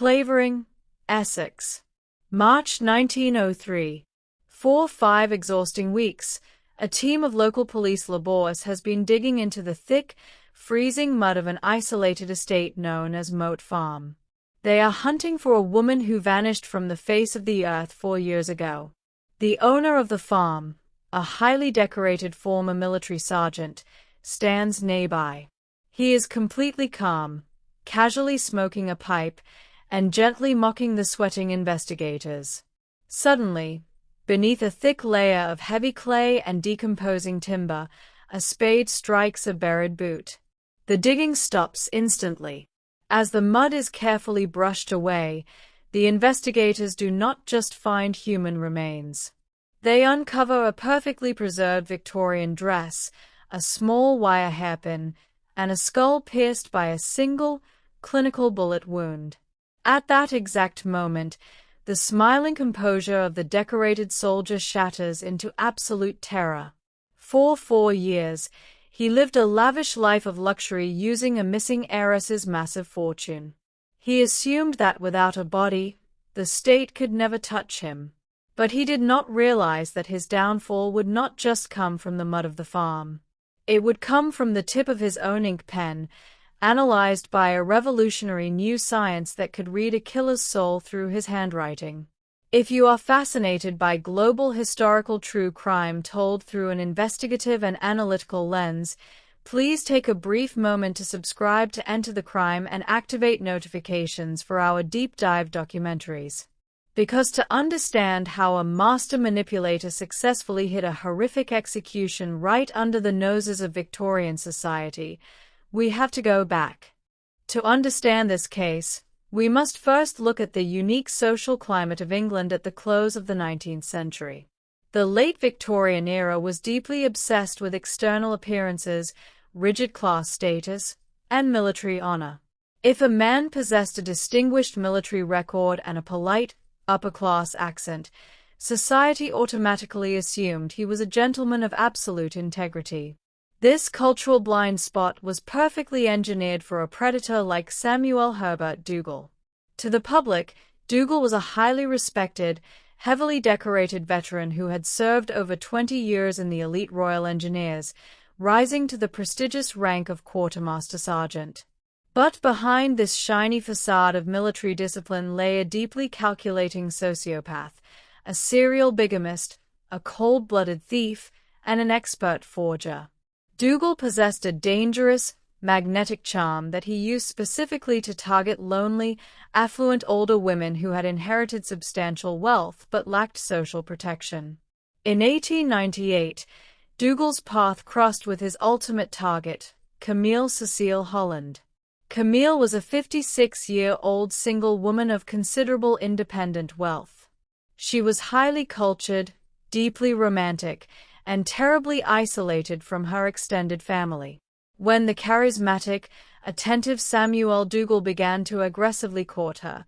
Clavering, Essex. March 1903. 4-5 exhausting weeks, a team of local police laborers has been digging into the thick, freezing mud of an isolated estate known as Moat Farm. They are hunting for a woman who vanished from the face of the earth 4 years ago. The owner of the farm, a highly decorated former military sergeant, stands nearby. He is completely calm, casually smoking a pipe, and gently mocking the sweating investigators. Suddenly, beneath a thick layer of heavy clay and decomposing timber, a spade strikes a buried boot. The digging stops instantly. As the mud is carefully brushed away, the investigators do not just find human remains. They uncover a perfectly preserved Victorian dress, a small wire hairpin, and a skull pierced by a single, clinical bullet wound. At that exact moment, the smiling composure of the decorated soldier shatters into absolute terror. For 4 years, he lived a lavish life of luxury using a missing heiress's massive fortune. He assumed that without a body, the state could never touch him. But he did not realize that his downfall would not just come from the mud of the farm. It would come from the tip of his own ink pen, analyzed by a revolutionary new science that could read a killer's soul through his handwriting. If you are fascinated by global historical true crime told through an investigative and analytical lens, please take a brief moment to subscribe to Enter the Crime and activate notifications for our deep dive documentaries. Because to understand how a master manipulator successfully hid a horrific execution right under the noses of Victorian society, we have to go back. To understand this case, we must first look at the unique social climate of England at the close of the 19th century. The late Victorian era was deeply obsessed with external appearances, rigid class status, and military honor. If a man possessed a distinguished military record and a polite, upper-class accent, society automatically assumed he was a gentleman of absolute integrity. This cultural blind spot was perfectly engineered for a predator like Samuel Herbert Dougal. To the public, Dougal was a highly respected, heavily decorated veteran who had served over 20 years in the elite Royal Engineers, rising to the prestigious rank of quartermaster sergeant. But behind this shiny facade of military discipline lay a deeply calculating sociopath, a serial bigamist, a cold-blooded thief, and an expert forger. Dougal possessed a dangerous, magnetic charm that he used specifically to target lonely, affluent older women who had inherited substantial wealth but lacked social protection. In 1898, Dougal's path crossed with his ultimate target, Camille Cecile Holland. Camille was a 56-year-old single woman of considerable independent wealth. She was highly cultured, deeply romantic, and terribly isolated from her extended family. When the charismatic, attentive Samuel Dougal began to aggressively court her,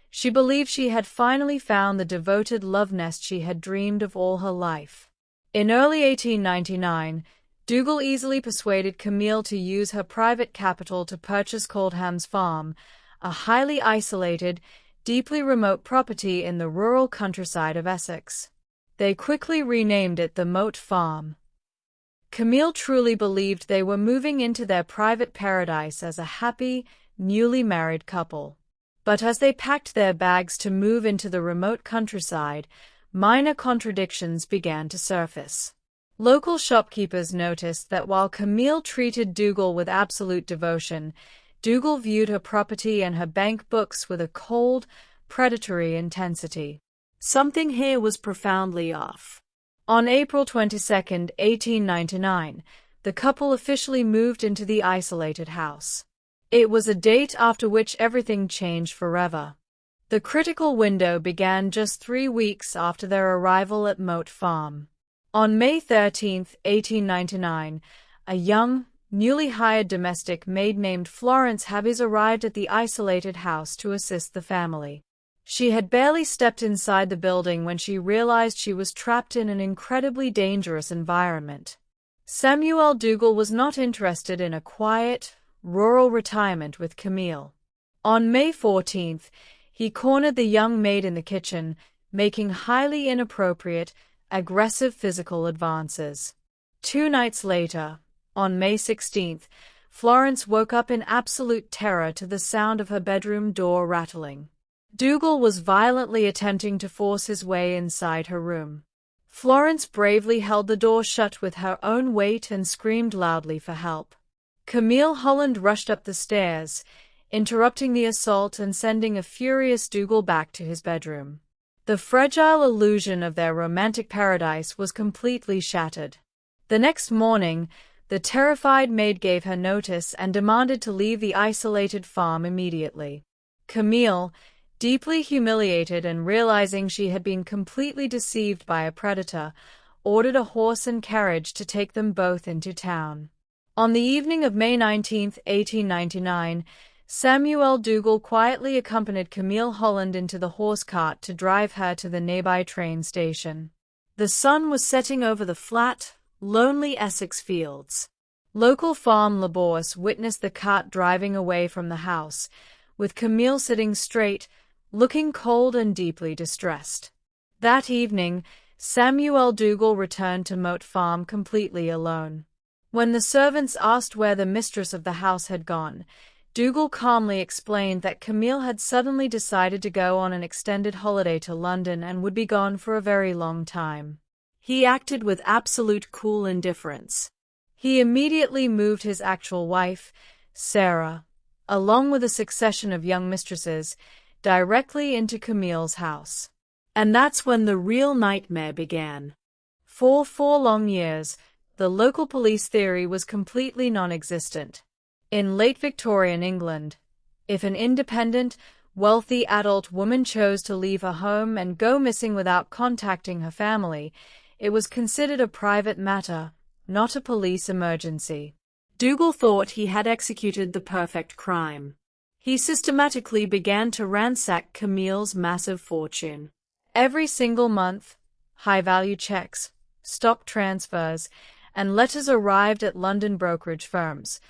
she believed she had finally found the devoted love nest she had dreamed of all her life. In early 1899, Dougal easily persuaded Camille to use her private capital to purchase Coldham's Farm, a highly isolated, deeply remote property in the rural countryside of Essex. They quickly renamed it the Moat Farm. Camille truly believed they were moving into their private paradise as a happy, newly married couple. But as they packed their bags to move into the remote countryside, minor contradictions began to surface. Local shopkeepers noticed that while Camille treated Dougal with absolute devotion, Dougal viewed her property and her bank books with a cold, predatory intensity. Something here was profoundly off. On April 22, 1899, the couple officially moved into the isolated house. It was a date after which everything changed forever. The critical window began just 3 weeks after their arrival at Moat Farm. On May 13, 1899, a young, newly hired domestic maid named Florence Habis arrived at the isolated house to assist the family. She had barely stepped inside the building when she realized she was trapped in an incredibly dangerous environment. Samuel Dougal was not interested in a quiet, rural retirement with Camille. On May 14th, He cornered the young maid in the kitchen, making highly inappropriate, aggressive physical advances. 2 nights later, on May 16th, Florence woke up in absolute terror to the sound of her bedroom door rattling. Dougal was violently attempting to force his way inside her room. Florence bravely held the door shut with her own weight and screamed loudly for help. Camille Holland rushed up the stairs, interrupting the assault and sending a furious Dougal back to his bedroom. The fragile illusion of their romantic paradise was completely shattered. The next morning, the terrified maid gave her notice and demanded to leave the isolated farm immediately. Camille, deeply humiliated and realizing she had been completely deceived by a predator, ordered a horse and carriage to take them both into town. On the evening of May 19, 1899, Samuel Dougal quietly accompanied Camille Holland into the horse cart to drive her to the nearby train station. The sun was setting over the flat, lonely Essex fields. Local farm labourers witnessed the cart driving away from the house, with Camille sitting straight, looking cold and deeply distressed. That evening, Samuel Dougal returned to Moat Farm completely alone. When the servants asked where the mistress of the house had gone, Dougal calmly explained that Camille had suddenly decided to go on an extended holiday to London and would be gone for a very long time. He acted with absolute cool indifference. He immediately moved his actual wife, Sarah, along with a succession of young mistresses, directly into Camille's house. And that's when the real nightmare began. For 4 long years, the local police theory was completely non-existent. In late Victorian England, if an independent, wealthy adult woman chose to leave her home and go missing without contacting her family, it was considered a private matter, not a police emergency. Dougal thought he had executed the perfect crime. He systematically began to ransack Camille's massive fortune. Every single month, high-value checks, stock transfers, and letters arrived at London brokerage firms,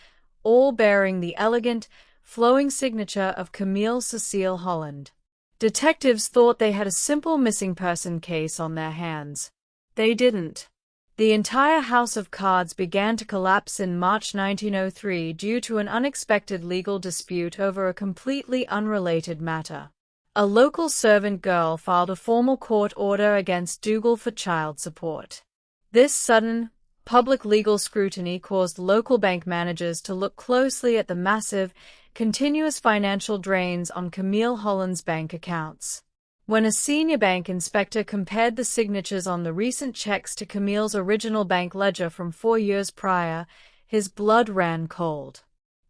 all bearing the elegant, flowing signature of Camille Cecile Holland. Detectives thought they had a simple missing person case on their hands. They didn't. The entire house of cards began to collapse in March 1903 due to an unexpected legal dispute over a completely unrelated matter. A local servant girl filed a formal court order against Dougal for child support. This sudden, public legal scrutiny caused local bank managers to look closely at the massive, continuous financial drains on Camille Holland's bank accounts. When a senior bank inspector compared the signatures on the recent checks to Camille's original bank ledger from 4 years prior, his blood ran cold.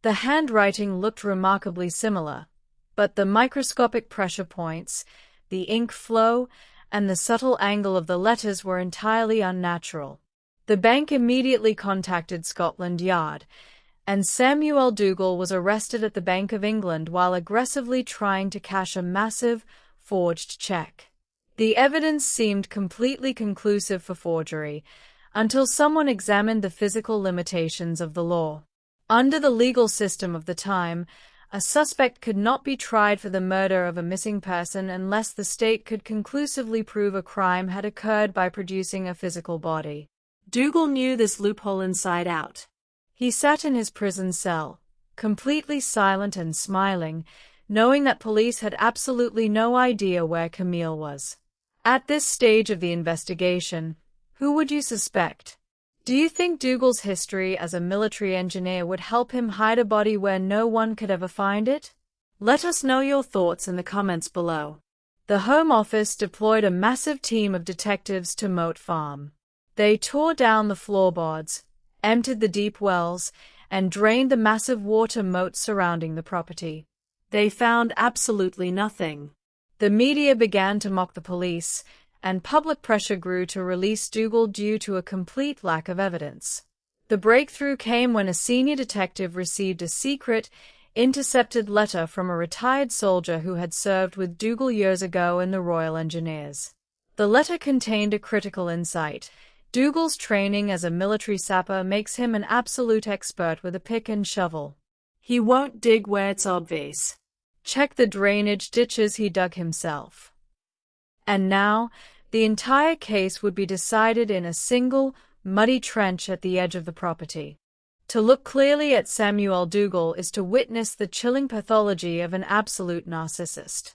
The handwriting looked remarkably similar, but the microscopic pressure points, the ink flow, and the subtle angle of the letters were entirely unnatural. The bank immediately contacted Scotland Yard, and Samuel Dougal was arrested at the Bank of England while aggressively trying to cash a massive, forged check. The evidence seemed completely conclusive for forgery, until someone examined the physical limitations of the law. Under the legal system of the time, a suspect could not be tried for the murder of a missing person unless the state could conclusively prove a crime had occurred by producing a physical body. Dougal knew this loophole inside out. He sat in his prison cell, completely silent and smiling, knowing that police had absolutely no idea where Camille was. At this stage of the investigation, who would you suspect? Do you think Dougal's history as a military engineer would help him hide a body where no one could ever find it? Let us know your thoughts in the comments below. The Home Office deployed a massive team of detectives to Moat Farm. They tore down the floorboards, emptied the deep wells, and drained the massive water moat surrounding the property. They found absolutely nothing. The media began to mock the police, and public pressure grew to release Dougal due to a complete lack of evidence. The breakthrough came when a senior detective received a secret, intercepted letter from a retired soldier who had served with Dougal years ago in the Royal Engineers. The letter contained a critical insight. Dougal's training as a military sapper makes him an absolute expert with a pick and shovel. He won't dig where it's obvious. Check the drainage ditches he dug himself. And now, the entire case would be decided in a single, muddy trench at the edge of the property. To look clearly at Samuel Dougal is to witness the chilling pathology of an absolute narcissist.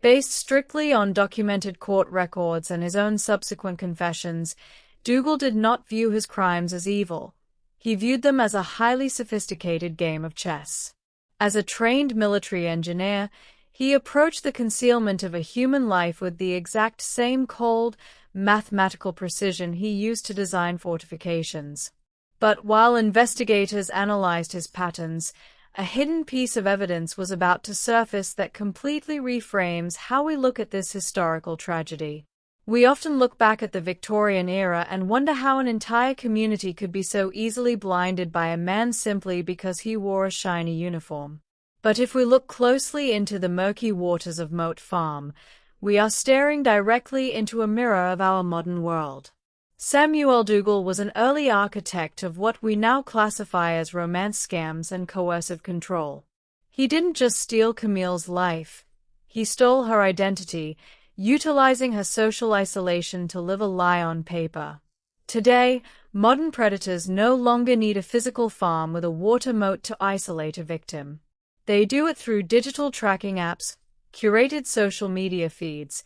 Based strictly on documented court records and his own subsequent confessions, Dougal did not view his crimes as evil. He viewed them as a highly sophisticated game of chess. As a trained military engineer, he approached the concealment of a human life with the exact same cold, mathematical precision he used to design fortifications. But while investigators analyzed his patterns, a hidden piece of evidence was about to surface that completely reframes how we look at this historical tragedy. We often look back at the Victorian era and wonder how an entire community could be so easily blinded by a man simply because he wore a shiny uniform. But if we look closely into the murky waters of Moat Farm, we are staring directly into a mirror of our modern world. Samuel Dougal was an early architect of what we now classify as romance scams and coercive control. He didn't just steal Camille's life, he stole her identity, utilizing her social isolation to live a lie on paper. Today, modern predators no longer need a physical farm with a water moat to isolate a victim. They do it through digital tracking apps, curated social media feeds,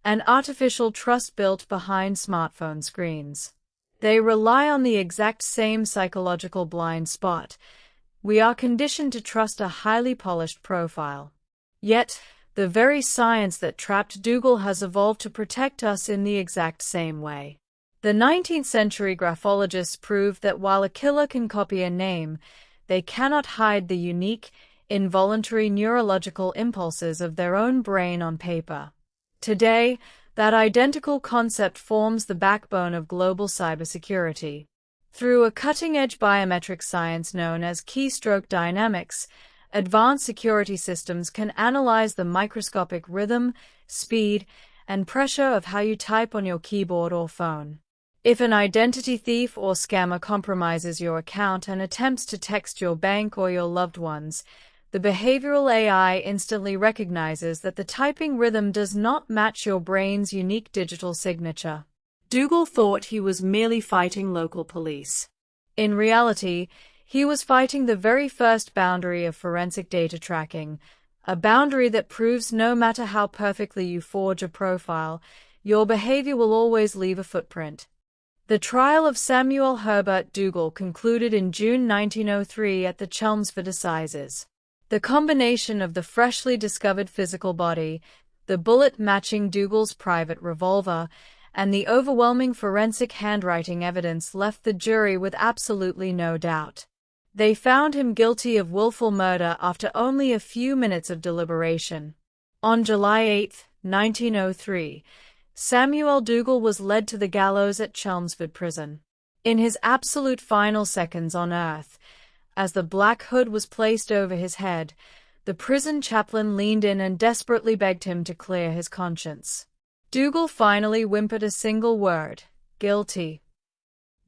and artificial trust built behind smartphone screens. They rely on the exact same psychological blind spot. We are conditioned to trust a highly polished profile. Yet, the very science that trapped Dougal has evolved to protect us in the exact same way. The 19th century graphologists proved that while a killer can copy a name, they cannot hide the unique, involuntary neurological impulses of their own brain on paper. Today, that identical concept forms the backbone of global cybersecurity. Through a cutting-edge biometric science known as keystroke dynamics, advanced security systems can analyze the microscopic rhythm, speed, and pressure of how you type on your keyboard or phone. If an identity thief or scammer compromises your account and attempts to text your bank or your loved ones, the behavioral AI instantly recognizes that the typing rhythm does not match your brain's unique digital signature. Dougal thought he was merely fighting local police. In reality, he was fighting the very first boundary of forensic data tracking, a boundary that proves no matter how perfectly you forge a profile, your behavior will always leave a footprint. The trial of Samuel Herbert Dougal concluded in June 1903 at the Chelmsford Assizes. The combination of the freshly discovered physical body, the bullet matching Dougal's private revolver, and the overwhelming forensic handwriting evidence left the jury with absolutely no doubt. They found him guilty of willful murder after only a few minutes of deliberation. On July 8, 1903, Samuel Dougal was led to the gallows at Chelmsford Prison. In his absolute final seconds on earth, as the black hood was placed over his head, the prison chaplain leaned in and desperately begged him to clear his conscience. Dougal finally whimpered a single word: guilty.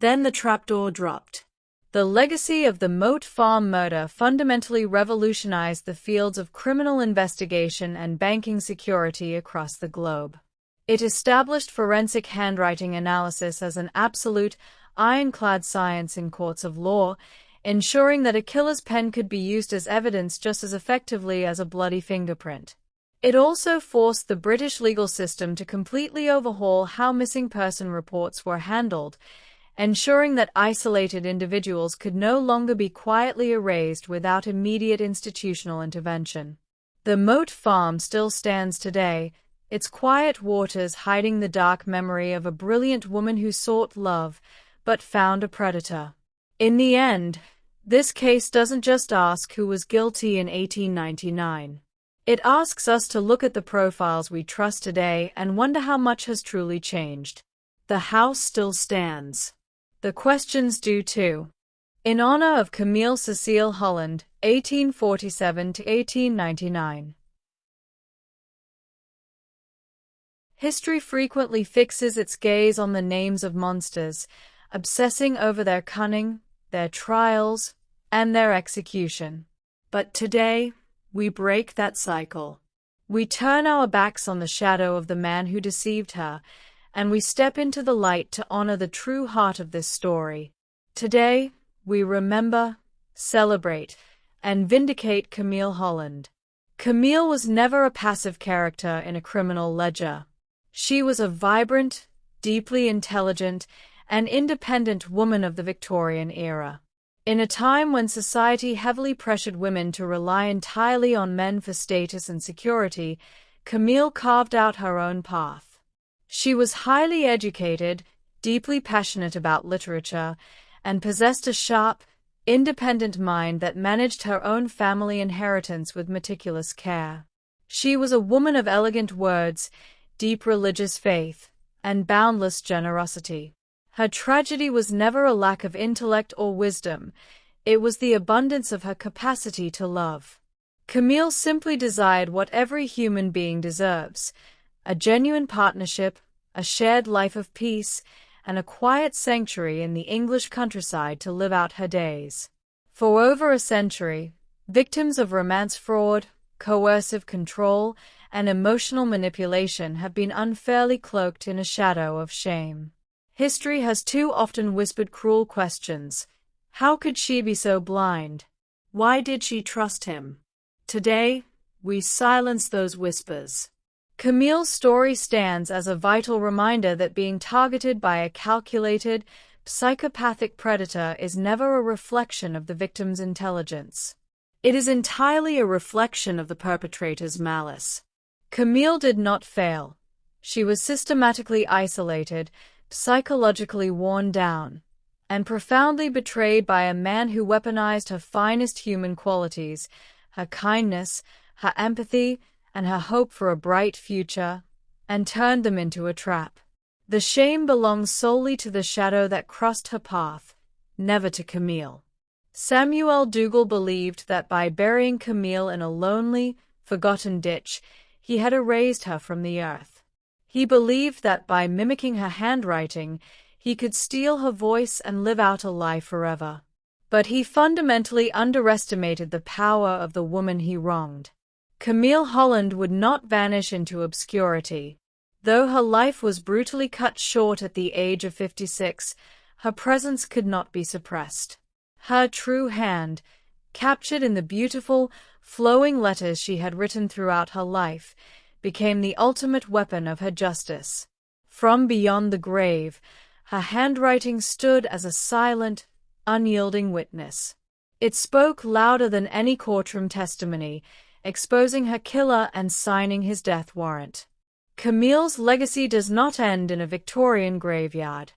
Then the trapdoor dropped. The legacy of the Moat Farm murder fundamentally revolutionized the fields of criminal investigation and banking security across the globe. It established forensic handwriting analysis as an absolute, ironclad science in courts of law, ensuring that a killer's pen could be used as evidence just as effectively as a bloody fingerprint. It also forced the British legal system to completely overhaul how missing person reports were handled, ensuring that isolated individuals could no longer be quietly erased without immediate institutional intervention. The Moat Farm still stands today, its quiet waters hiding the dark memory of a brilliant woman who sought love, but found a predator. In the end, this case doesn't just ask who was guilty in 1899. It asks us to look at the profiles we trust today and wonder how much has truly changed. The house still stands. The questions do too. In honor of Camille Cecile Holland, 1847 to 1899. History frequently fixes its gaze on the names of monsters, obsessing over their cunning, their trials, and their execution. But today, we break that cycle. We turn our backs on the shadow of the man who deceived her, and we step into the light to honor the true heart of this story. Today, we remember, celebrate, and vindicate Camille Holland. Camille was never a passive character in a criminal ledger. She was a vibrant, deeply intelligent, and independent woman of the Victorian era. In a time when society heavily pressured women to rely entirely on men for status and security, Camille carved out her own path. She was highly educated, deeply passionate about literature, and possessed a sharp, independent mind that managed her own family inheritance with meticulous care. She was a woman of elegant words, deep religious faith, and boundless generosity. Her tragedy was never a lack of intellect or wisdom, it was the abundance of her capacity to love. Camille simply desired what every human being deserves: a genuine partnership, a shared life of peace, and a quiet sanctuary in the English countryside to live out her days. For over a century, victims of romance fraud, coercive control, and emotional manipulation have been unfairly cloaked in a shadow of shame. History has too often whispered cruel questions. How could she be so blind? Why did she trust him? Today, we silence those whispers. Camille's story stands as a vital reminder that being targeted by a calculated, psychopathic predator is never a reflection of the victim's intelligence. It is entirely a reflection of the perpetrator's malice. Camille did not fail. She was systematically isolated, psychologically worn down, and profoundly betrayed by a man who weaponized her finest human qualities, her kindness, her empathy, and her hope for a bright future, and turned them into a trap. The shame belongs solely to the shadow that crossed her path, never to Camille. Samuel Dougal believed that by burying Camille in a lonely, forgotten ditch, he had erased her from the earth. He believed that by mimicking her handwriting, he could steal her voice and live out a lie forever. But he fundamentally underestimated the power of the woman he wronged. Camille Holland would not vanish into obscurity. Though her life was brutally cut short at the age of 56, her presence could not be suppressed. Her true hand, captured in the beautiful, flowing letters she had written throughout her life, became the ultimate weapon of her justice. From beyond the grave, her handwriting stood as a silent, unyielding witness. It spoke louder than any courtroom testimony, exposing her killer and signing his death warrant. Camille's legacy does not end in a Victorian graveyard.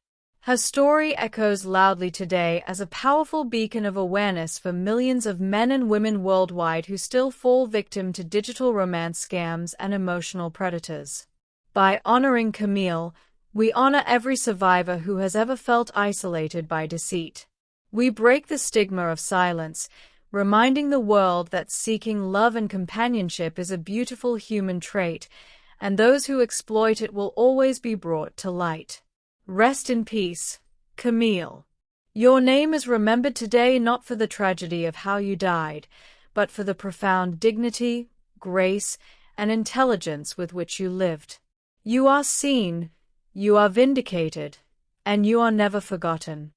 Her story echoes loudly today as a powerful beacon of awareness for millions of men and women worldwide who still fall victim to digital romance scams and emotional predators. By honoring Camille, we honor every survivor who has ever felt isolated by deceit. We break the stigma of silence, reminding the world that seeking love and companionship is a beautiful human trait, and those who exploit it will always be brought to light. Rest in peace, Camille. Your name is remembered today not for the tragedy of how you died, but for the profound dignity, grace, and intelligence with which you lived. You are seen, you are vindicated, and you are never forgotten.